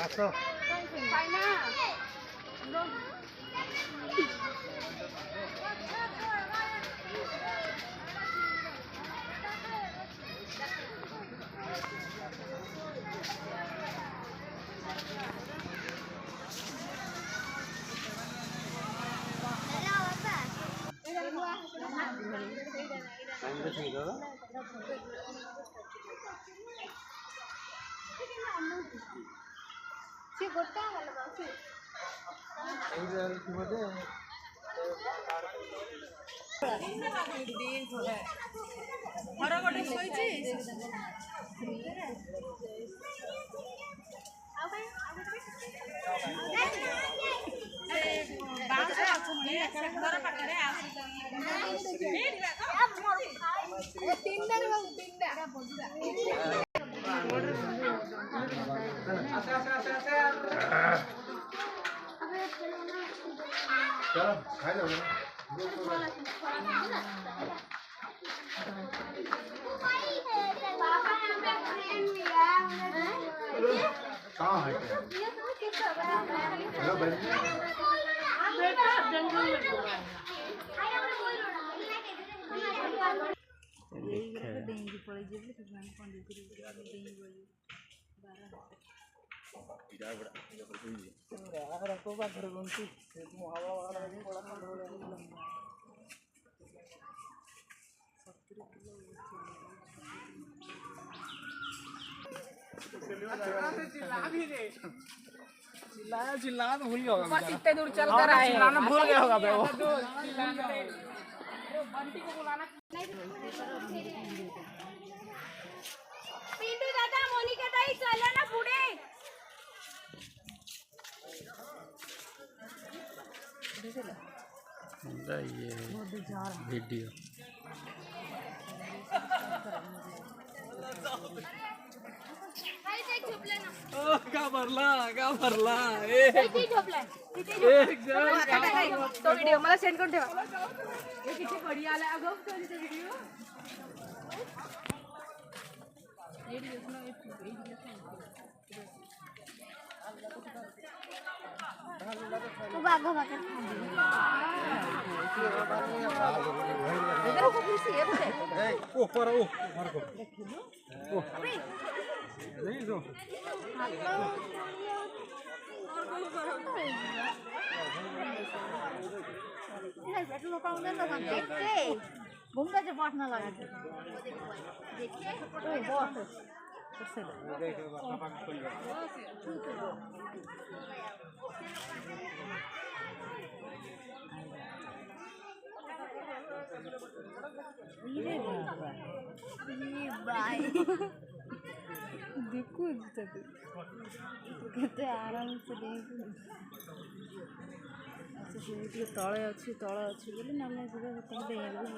ଆସ। चिल्लाना तो भूल गया होगा। इतने दूर चल कर आए, चिल्लाना भूल गया होगा बे वो। बंटी को बुलाना। पिंटू दादा, मोनिका ताई चलो ना पुढे। ये वीडियो का भरला तो व्हिडिओ मला सेंड करून ठेवा। हे किती बढी आला अगं स्टोरीचा व्हिडिओ। तू बागा बागा इधर को खुशी है बे। ऊपर को नहीं दो इधर बैठो लोग उधर लोग देख के घूमने से पास ना लगा देख के ओ बहुत उससे देखो पापा खोल दो ये बाबा ये भाई देखो केते आराम से देखो अच्छा से तले अच्छी बोली ना मैं सुबह तुम देंगे